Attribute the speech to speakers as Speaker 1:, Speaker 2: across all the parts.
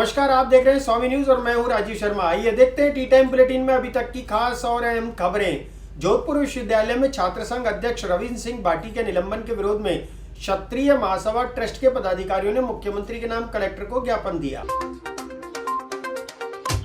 Speaker 1: नमस्कार, आप देख रहे हैं स्वामी न्यूज और मैं हूं राजीव शर्मा। आइए देखते हैं टी टाइम बुलेटिन में अभी तक की खास और अहम खबरें। जोधपुर विश्वविद्यालय में छात्र संघ अध्यक्ष रविंद्र सिंह भाटी के निलंबन के विरोध में क्षत्रिय महासभा ट्रस्ट के पदाधिकारियों ने मुख्यमंत्री के नाम कलेक्टर को ज्ञापन दिया।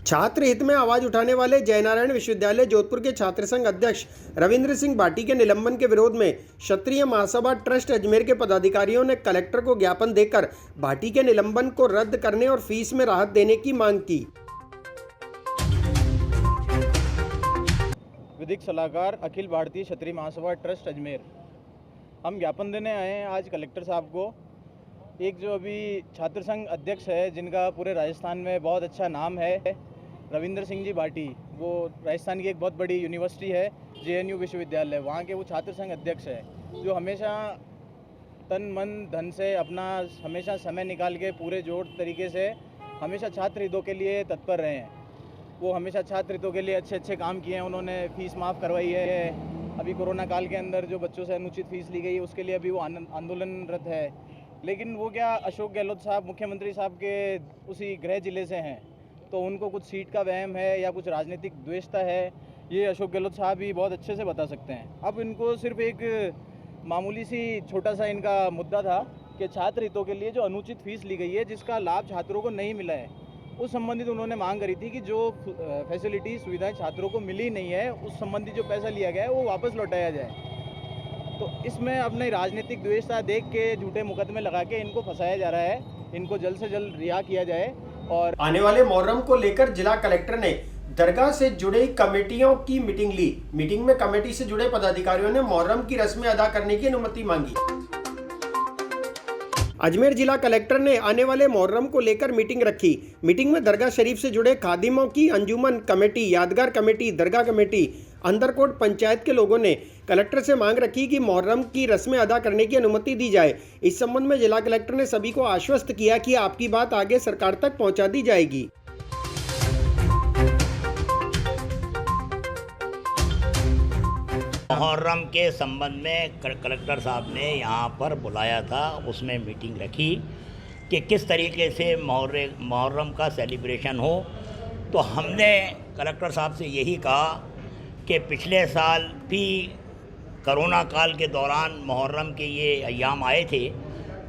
Speaker 1: छात्र हित में आवाज उठाने वाले जयनारायण विश्वविद्यालय जोधपुर के छात्र संघ अध्यक्ष रविंद्र सिंह भाटी के निलंबन के विरोध में क्षत्रिय महासभा ट्रस्ट अजमेर के पदाधिकारियों ने कलेक्टर को ज्ञापन देकर भाटी के निलंबन को रद्द करने और फीस में राहत देने की मांग की।
Speaker 2: विधिक सलाहकार अखिल भारतीय क्षत्रिय महासभा ट्रस्ट अजमेर, हम ज्ञापन देने आए हैं आज कलेक्टर साहब को। एक जो अभी छात्र संघ अध्यक्ष है जिनका पूरे राजस्थान में बहुत अच्छा नाम है, रविंद्र सिंह जी भाटी, वो राजस्थान की एक बहुत बड़ी यूनिवर्सिटी है JNU विश्वविद्यालय, वहाँ के वो छात्र संघ अध्यक्ष है, जो हमेशा तन मन धन से अपना हमेशा समय निकाल के पूरे जोर तरीके से हमेशा छात्र हितों के लिए तत्पर रहे हैं। वो हमेशा छात्र हितों के लिए अच्छे अच्छे काम किए हैं। उन्होंने फीस माफ़ करवाई है। अभी कोरोना काल के अंदर जो बच्चों से अनुचित फीस ली गई उसके लिए अभी वो आंदोलनरत है। लेकिन वो क्या, अशोक गहलोत साहब मुख्यमंत्री साहब के उसी गृह जिले से हैं, तो उनको कुछ सीट का वहम है या कुछ राजनीतिक द्वेषता है, ये अशोक गहलोत साहब ही बहुत अच्छे से बता सकते हैं। अब इनको सिर्फ एक मामूली सी छोटा सा इनका मुद्दा था कि छात्र हितों के लिए जो अनुचित फीस ली गई है, जिसका लाभ छात्रों को नहीं मिला है, उस संबंधित उन्होंने मांग करी थी कि जो फैसिलिटी सुविधाएं छात्रों को मिली नहीं है, उस संबंधी जो पैसा लिया गया है वो वापस लौटाया जाए। तो इसमें अपने राजनीतिक द्वेषता देख के झूठे मुकदमे लगा के इनको फंसाया जा रहा है। इनको जल्द से जल्द रिहा किया जाए। और
Speaker 1: आने वाले मुहर्रम को लेकर जिला कलेक्टर ने दरगाह से जुड़े कमेटियों की मीटिंग ली। मीटिंग में कमेटी से जुड़े पदाधिकारियों ने मुहर्रम की रस्में अदा करने की अनुमति मांगी। अजमेर जिला कलेक्टर ने आने वाले मुहर्रम को लेकर मीटिंग रखी। मीटिंग में दरगाह शरीफ से जुड़े खादिमों की अंजुमन कमेटी, यादगार कमेटी, दरगाह कमेटी, अंदरकोट पंचायत के लोगों ने कलेक्टर से मांग रखी कि मुहर्रम की रस्में अदा करने की अनुमति दी जाए। इस संबंध में जिला कलेक्टर ने सभी को आश्वस्त किया कि आपकी बात आगे सरकार तक पहुंचा दी जाएगी।
Speaker 3: मुहर्रम के संबंध में कलेक्टर साहब ने यहाँ पर बुलाया था, उसमें मीटिंग रखी कि किस तरीके से मुहर्रम का सेलिब्रेशन हो। तो हमने कलेक्टर साहब से यही कहा कि पिछले साल भी कोरोना काल के दौरान मुहर्रम के ये अय्याम आए थे,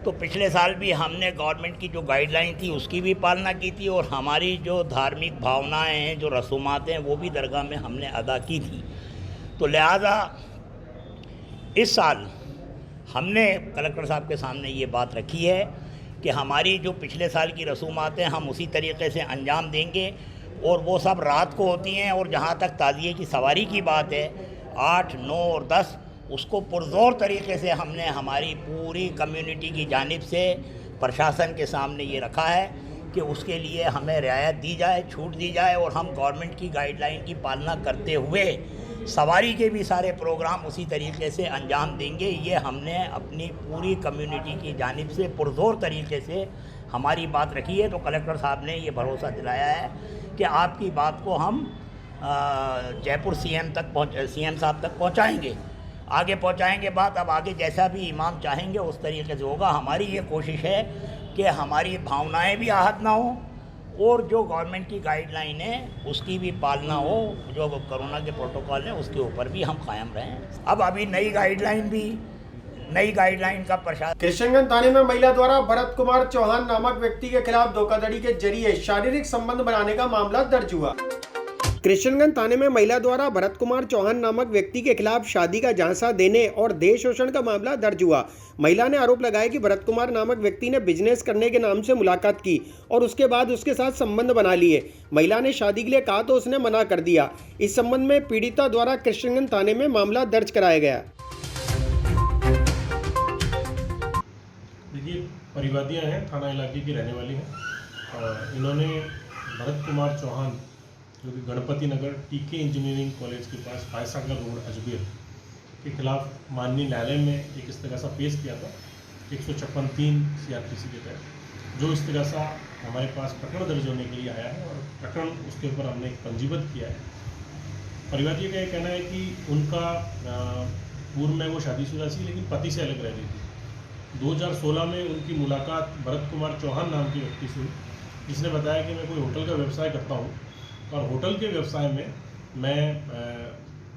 Speaker 3: तो पिछले साल भी हमने गवर्नमेंट की जो गाइडलाइन थी उसकी भी पालना की थी और हमारी जो धार्मिक भावनाएं हैं, जो रसूमात हैं, वो भी दरगाह में हमने अदा की थी। तो लिहाजा इस साल हमने कलेक्टर साहब के सामने ये बात रखी है कि हमारी जो पिछले साल की रसूमात हैं हम उसी तरीके से अंजाम देंगे, और वो सब रात को होती हैं। और जहाँ तक ताज़िए की सवारी की बात है, 8, 9 और 10, उसको पुरज़ोर तरीके से हमने हमारी पूरी कम्युनिटी की जानिब से प्रशासन के सामने ये रखा है कि उसके लिए हमें रियायत दी जाए, छूट दी जाए, और हम गवर्नमेंट की गाइडलाइन की पालना करते हुए सवारी के भी सारे प्रोग्राम उसी तरीके से अंजाम देंगे। ये हमने अपनी पूरी कम्युनिटी की जानिब से पुरज़ोर तरीके से हमारी बात रखी है। तो कलेक्टर साहब ने ये भरोसा दिलाया है कि आपकी बात को हम जयपुर CM साहब तक पहुंचाएंगे, आगे पहुंचाएंगे बात। अब आगे जैसा भी इमाम चाहेंगे उस तरीके से होगा। हमारी ये कोशिश है कि हमारी भावनाएं भी आहत ना हो और जो गवर्नमेंट की गाइडलाइन है उसकी भी पालना हो, जो कोरोना के प्रोटोकॉल है उसके ऊपर भी हम कायम रहें। अब अभी नई गाइडलाइन का प्रशासन।
Speaker 1: कृष्णगंज थाने में महिला द्वारा भरत कुमार चौहान नामक व्यक्ति के खिलाफ धोखाधड़ी के जरिए शारीरिक संबंध बनाने का मामला दर्ज हुआ। कृष्णगंज थाने में महिला द्वारा भरत कुमार चौहान नामक व्यक्ति के खिलाफ शादी का झांसा देने और देह शोषण का मामला दर्ज हुआ। महिला ने आरोप लगाया कि भरत कुमार नामक व्यक्ति ने बिजनेस करने के नाम से मुलाकात की और उसके बाद उसके साथ संबंध बना लिए। महिला ने शादी के लिए कहा तो उसने मना कर दिया। इस संबंध में पीड़िता द्वारा कृष्णगंज थाने में मामला दर्ज कराया गया।
Speaker 4: देखिए, परिवादियाँ हैं, थाना इलाके की रहने वाली हैं। इन्होंने भरत कुमार चौहान जो कि गणपति नगर TK इंजीनियरिंग कॉलेज के पास फायसागर रोड अजमेर के खिलाफ माननीय न्यायालय में एक इस्तिगासा पेश किया था 156(3) CRPC के तहत, जो इस्तिगासा हमारे पास प्रकरण दर्ज होने के लिए आया है और प्रकरण उसके ऊपर हमने पंजीबद्ध किया है। परिवादी का ये कहना है कि उनका पूर्व में वो शादीशुदा थी लेकिन पति से अलग रह रही थी। 2016 में उनकी मुलाकात भरत कुमार चौहान नाम के व्यक्ति से हुई जिसने बताया कि मैं कोई होटल का व्यवसाय करता हूँ और होटल के व्यवसाय में मैं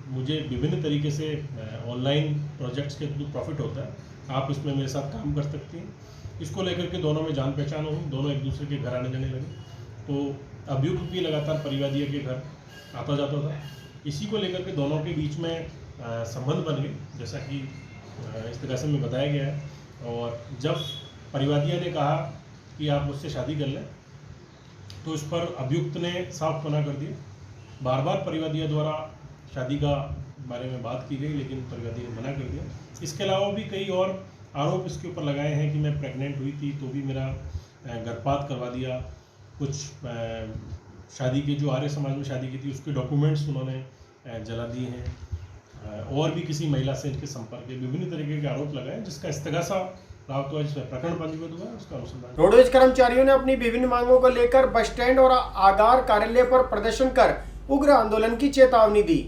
Speaker 4: मुझे विभिन्न तरीके से ऑनलाइन प्रोजेक्ट्स के थ्रू प्रॉफिट होता है, आप इसमें मेरे साथ काम कर सकती हैं। इसको लेकर के दोनों में जान पहचान हुई, दोनों एक दूसरे के घर आने जाने लगे। तो अभियुक्त भी लगातार परिवादीय के घर आता जाता था। इसी को लेकर के दोनों के बीच में संबंध बन गए, जैसा कि इस तरह से में बताया गया है। और जब परिवादीय ने कहा कि आप मुझसे शादी कर लें, तो इस पर अभियुक्त ने साफ मना कर दिया। बार बार परिवादीय द्वारा शादी का बारे में बात की गई, लेकिन परिवादी ने मना कर दिया। इसके अलावा भी कई और आरोप इसके ऊपर लगाए हैं कि मैं प्रेग्नेंट हुई थी तो भी मेरा गर्भपात करवा दिया। कुछ शादी के जो आर्य समाज में शादी की थी उसके डॉक्यूमेंट्स उन्होंने जला दिए हैं। और भी किसी महिला से इनके संपर्क के विभिन्न तरीके के आरोप लगाए, जिसका इस्तगासा प्राप्त हुआ, जिसमें प्रकरण पंजीबद्ध हुआ, उसका अनुसंधान।
Speaker 1: रोडवेज कर्मचारियों ने अपनी विभिन्न मांगों को लेकर बस स्टैंड और आगार कार्यालय पर प्रदर्शन कर उग्र आंदोलन की चेतावनी दी।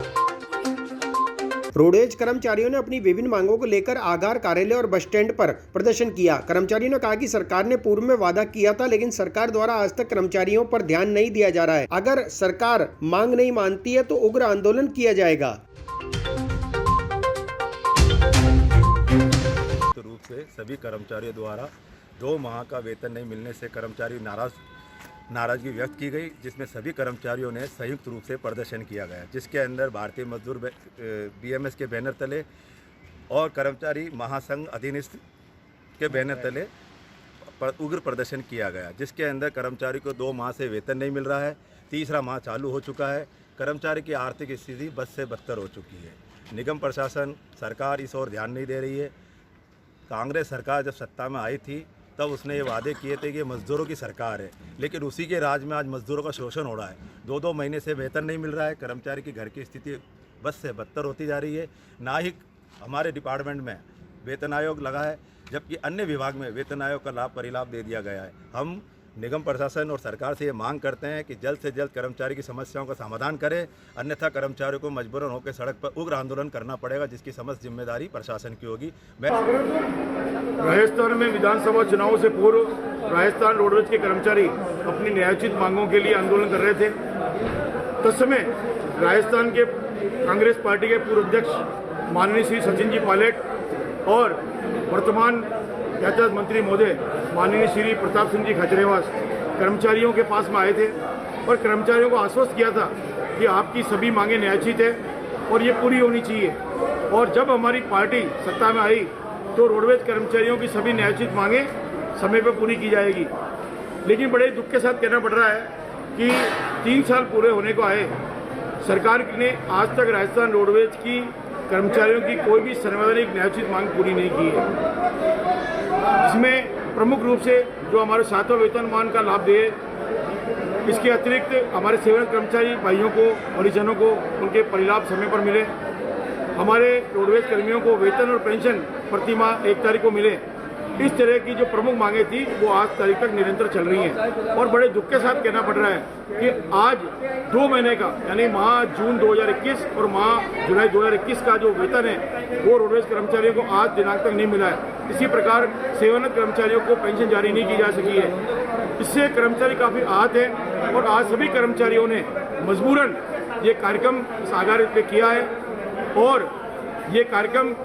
Speaker 1: रोडवेज कर्मचारियों ने अपनी विभिन्न मांगों को लेकर आगार कार्यालय और बस स्टैंड पर प्रदर्शन किया। कर्मचारियों ने कहा कि सरकार ने पूर्व में वादा किया था, लेकिन सरकार द्वारा आज तक कर्मचारियों पर ध्यान नहीं दिया जा रहा है। अगर सरकार मांग नहीं मानती है तो उग्र आंदोलन किया जाएगा।
Speaker 5: रूप से सभी कर्मचारियों द्वारा 2 माह का वेतन नहीं मिलने से कर्मचारी नाराजगी व्यक्त की गई, जिसमें सभी कर्मचारियों ने संयुक्त रूप से प्रदर्शन किया गया, जिसके अंदर भारतीय मजदूर बीएमएस के बैनर तले और कर्मचारी महासंघ अधीनस्थ के बैनर तले उग्र प्रदर्शन किया गया, जिसके अंदर कर्मचारी को 2 माह से वेतन नहीं मिल रहा है। तीसरा माह चालू हो चुका है। कर्मचारी की आर्थिक स्थिति बद से बदतर हो चुकी है। निगम प्रशासन सरकार इस ओर ध्यान नहीं दे रही है। कांग्रेस सरकार जब सत्ता में आई थी तब उसने ये वादे किए थे कि मज़दूरों की सरकार है, लेकिन उसी के राज में आज मज़दूरों का शोषण हो रहा है। 2-2 महीने से वेतन नहीं मिल रहा है। कर्मचारी की घर की स्थिति बद से बदतर होती जा रही है। ना ही हमारे डिपार्टमेंट में वेतन आयोग लगा है, जबकि अन्य विभाग में वेतन आयोग का लाभ परिलाभ दे दिया गया है। हम निगम प्रशासन और सरकार से ये मांग करते हैं कि जल्द से जल्द कर्मचारी की समस्याओं का समाधान करें, अन्यथा कर्मचारियों को मजबूरन होकर सड़क पर उग्र आंदोलन करना पड़ेगा, जिसकी समस्त जिम्मेदारी प्रशासन की होगी।
Speaker 6: राजस्थान में विधानसभा चुनाव से पूर्व राजस्थान रोडवेज के कर्मचारी अपनी न्यायोचित मांगों के लिए आंदोलन कर रहे थे। तत्समय राजस्थान के कांग्रेस पार्टी के पूर्व अध्यक्ष माननीय श्री सचिन जी पायलट और वर्तमान यातायात मंत्री महोदय माननीय श्री प्रताप सिंह जी खाचरेवास कर्मचारियों के पास में आए थे और कर्मचारियों को आश्वस्त किया था कि आपकी सभी मांगें न्यायोचित है और ये पूरी होनी चाहिए। और जब हमारी पार्टी सत्ता में आई तो रोडवेज कर्मचारियों की सभी न्यायोचित मांगें समय पर पूरी की जाएगी। लेकिन बड़े दुख के साथ कहना पड़ रहा है कि 3 साल पूरे होने को आए, सरकार ने आज तक राजस्थान रोडवेज की कर्मचारियों की कोई भी संवैधानिक न्यायोचित मांग पूरी नहीं की है। इसमें प्रमुख रूप से जो हमारे 7वां वेतनमान का लाभ दिए, इसके अतिरिक्त हमारे सेवारत कर्मचारी भाइयों को, परिजनों को उनके परिलाभ समय पर मिले, हमारे रोडवेज कर्मियों को वेतन और पेंशन प्रति माह 1 तारीख को मिले। इस तरह की जो प्रमुख मांगे थी वो आज तारीख तक निरंतर चल रही हैं और बड़े दुख के साथ कहना पड़ रहा है कि आज 2 महीने का यानी माह जून 2021 और माह जुलाई 2021 का जो वेतन है वो रोडवेज कर्मचारियों को आज दिनांक तक नहीं मिला है। इसी प्रकार सेवानिवृत्त कर्मचारियों को पेंशन जारी नहीं की जा सकी है। इससे कर्मचारी काफ़ी आहत हैं और आज सभी कर्मचारियों ने मजबूरन ये कार्यक्रम सागार पे किया है और ये कार्यक्रम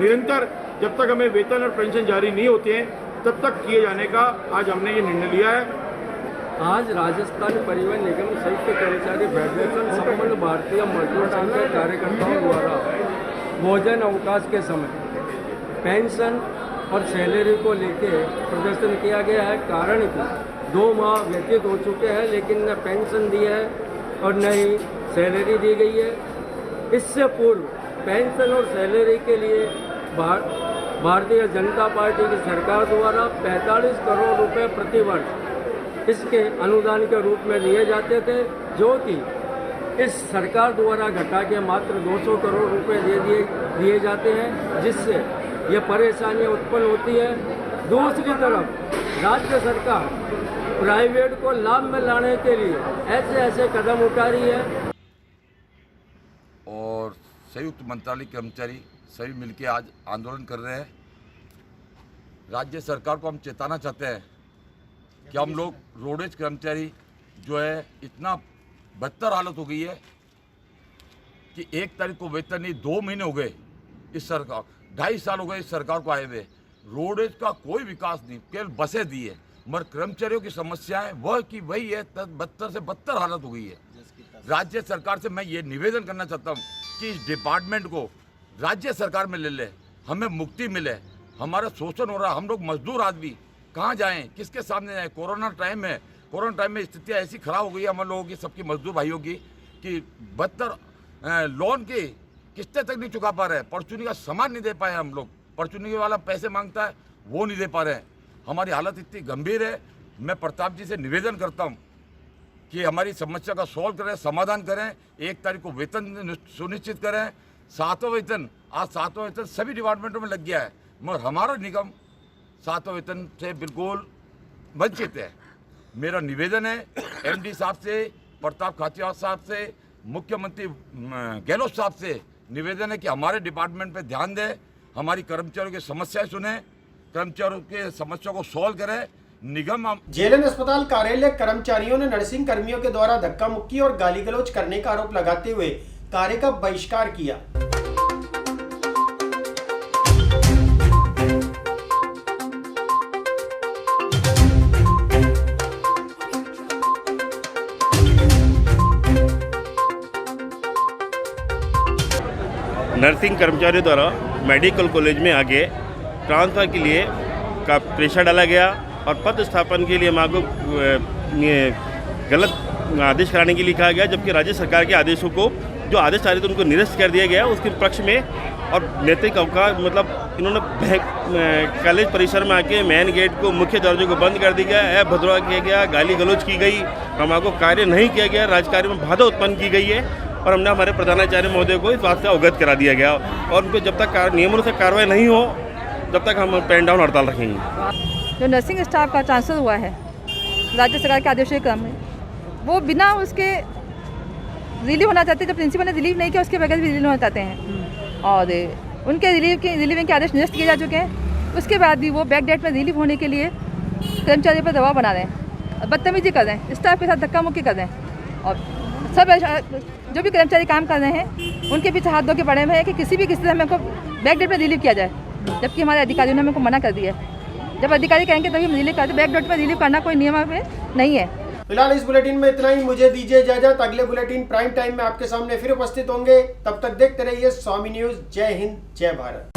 Speaker 6: निरंतर जब तक हमें वेतन और पेंशन जारी नहीं होते हैं तब तक किए जाने का आज हमने ये निर्णय लिया है।
Speaker 7: आज राजस्थान परिवहन निगम संयुक्त कर्मचारी फेडरेशन संपूर्ण भारतीय मजदूर संघ के कार्यकर्ताओं द्वारा भोजन अवकाश के समय पेंशन और सैलरी को लेकर प्रदर्शन किया गया है। कारण कि 2 माह व्यतीत हो चुके हैं लेकिन न पेंशन दी है और न ही सैलरी दी गई है। इससे पूर्व पेंशन और सैलरी के लिए भारतीय जनता पार्टी की सरकार द्वारा 45 करोड़ रुपए प्रति वर्ष इसके अनुदान के रूप में दिए जाते थे, जो कि इस सरकार द्वारा घटा के मात्र 200 करोड़ रुपए दिए जाते हैं, जिससे ये परेशानियां उत्पन्न होती है। दूसरी तरफ राज्य सरकार प्राइवेट को लाभ में लाने के लिए ऐसे कदम उठा रही है
Speaker 8: और संयुक्त मंत्रालय कर्मचारी सभी मिलकर आज आंदोलन कर रहे हैं। राज्य सरकार को हम चेताना चाहते हैं कि हम लोग रोडेज कर्मचारी जो है इतना बदतर हालत हो गई है कि 1 तारीख को वेतन नहीं, 2 महीने हो गए इस सरकार, 2.5 साल हो गए इस सरकार को आए हुए। रोडेज का कोई विकास नहीं, केवल बसें दी है, मगर कर्मचारियों की समस्याएं वह की वही है, बदतर से बदतर हालत हो गई है। राज्य सरकार से मैं ये निवेदन करना चाहता हूँ कि इस डिपार्टमेंट को राज्य सरकार में ले ले, हमें मुक्ति मिले। हमारा शोषण हो रहा, हम लोग मजदूर आदमी कहाँ जाएं, किसके सामने जाएं? कोरोना टाइम है, कोरोना टाइम में स्थितियाँ ऐसी खराब हो गई है हम लोगों की, सबकी मजदूर भाइयों की, कि बदतर लोन की किस्तें तक नहीं चुका पा रहे हैं, परचूनी का सामान नहीं दे पाए हम लोग, परचूनी वाला पैसे मांगता है वो नहीं दे पा रहे हैं। हमारी हालत इतनी गंभीर है। मैं प्रताप जी से निवेदन करता हूँ कि हमारी समस्या का सॉल्व करें, समाधान करें, 1 तारीख को वेतन सुनिश्चित करें। 7वां वेतन, आज 7वां वेतन सभी डिपार्टमेंटों में लग गया है, मगर हमारा निगम 7वां वेतन से बिल्कुल वंचित है। मेरा निवेदन है MD साहब से, प्रताप खाचरियावास साहब से, मुख्यमंत्री गहलोत साहब से निवेदन है कि हमारे डिपार्टमेंट पे ध्यान दें, हमारी कर्मचारियों की समस्याएं सुने, कर्मचारियों के समस्या को सॉल्व करें। निगम
Speaker 1: जेएलएन अस्पताल कार्यालय कर्मचारियों ने नर्सिंग कर्मियों के द्वारा धक्का मुक्की और गाली गलौज करने का आरोप लगाते हुए कार्य का बहिष्कार किया।
Speaker 9: नर्सिंग कर्मचारियों द्वारा मेडिकल कॉलेज में आगे ट्रांसफ़र के लिए का प्रेशर डाला गया और पद स्थापन के लिए मां को गलत आदेश कराने के लिए कहा गया, जबकि राज्य सरकार के आदेशों को जो आदेश आ रहे थे उनको निरस्त कर दिया गया उसके पक्ष में। और नैतिक अवकाश मतलब इन्होंने कॉलेज परिसर में आके मेन गेट को, मुख्य दरवाजे को बंद कर दिया गया, भद्रवा किया गया, गाली गलौज की गई, हमारे को कार्य नहीं किया गया, राजकार्य में बाधा उत्पन्न की गई है और हमने हमारे प्रधानाचार्य महोदय को इस बात से अवगत करा दिया गया और उनको जब तक नियमों से कार्रवाई नहीं हो जब तक हम पेन डाउन हड़ताल रखेंगे।
Speaker 10: जो नर्सिंग स्टाफ का ट्रांसफ़र हुआ है राज्य सरकार के आदेशों के क्रम में, वो बिना उसके रिलीव होना चाहते, जब प्रिंसिपल ने रिलीव नहीं किया उसके बगैर भी रिलीव होना चाहते हैं और उनके रिलीविंग के आदेश निरस्त किए जा चुके हैं। उसके बाद भी वो बैक डेट में रिलीव होने के लिए कर्मचारियों पर दबाव बना रहे हैं, बदतमीजी कर रहे हैं, स्टाफ के साथ धक्का मुक्की कर रहे हैं और सब जो भी कर्मचारी काम कर रहे हैं उनके पीछे हाथ धो के पड़े हुए हैं कि किसी भी किसी से हमें को बैक डेट में रिलीव किया जाए, जबकि हमारे अधिकारियों ने हमें को मना कर दिया है। जब अधिकारी कहेंगे तभी हम रिलीव करते, बैक डेट में रिलीव करना कोई नियम में नहीं है।
Speaker 1: फिलहाल इस बुलेटिन में इतना ही, मुझे दीजिए इजाजत। अगले बुलेटिन प्राइम टाइम में आपके सामने फिर उपस्थित होंगे, तब तक देखते रहिए स्वामी न्यूज। जय हिंद, जय भारत।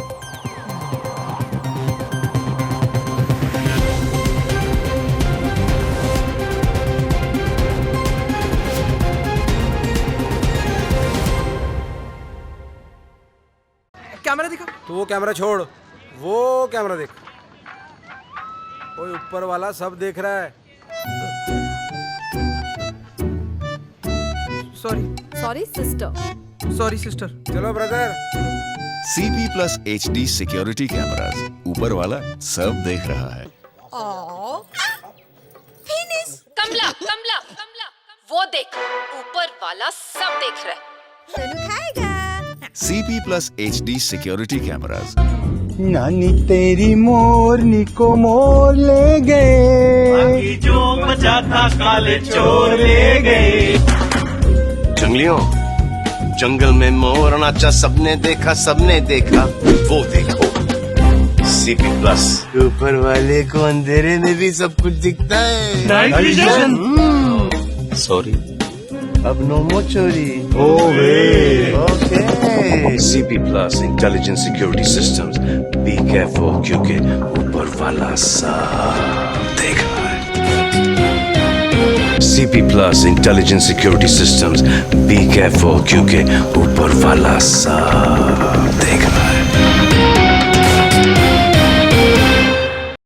Speaker 11: कैमरा दिखा तो वो कैमरा छोड़, वो कैमरा देख, कोई ऊपर वाला सब देख रहा है।
Speaker 10: Sorry sister.
Speaker 11: चलो brother.
Speaker 12: CP+ HD security cameras, ऊपर वाला सब देख रहा है।
Speaker 13: कमला वो देख, ऊपर वाला सब देख रहा है।
Speaker 12: CP+ HD security cameras.
Speaker 14: नानी तेरी मोरनी को मोर ले गए, जो बचा था काले चोर ले गए।
Speaker 15: जंगलियों, जंगल में मोर नाचा, सबने देखा वो देखो CP+। ऊपर वाले को अंधेरे में भी सब कुछ दिखता है। Night vision. सॉरी, अब नो मोर चोरी। Okay. CP+ intelligent security systems, be careful क्योंकि ऊपर वाला सब देख रहा है। CP+ intelligent security systems, be careful क्योंकि ऊपर वाला सब देख रहा है।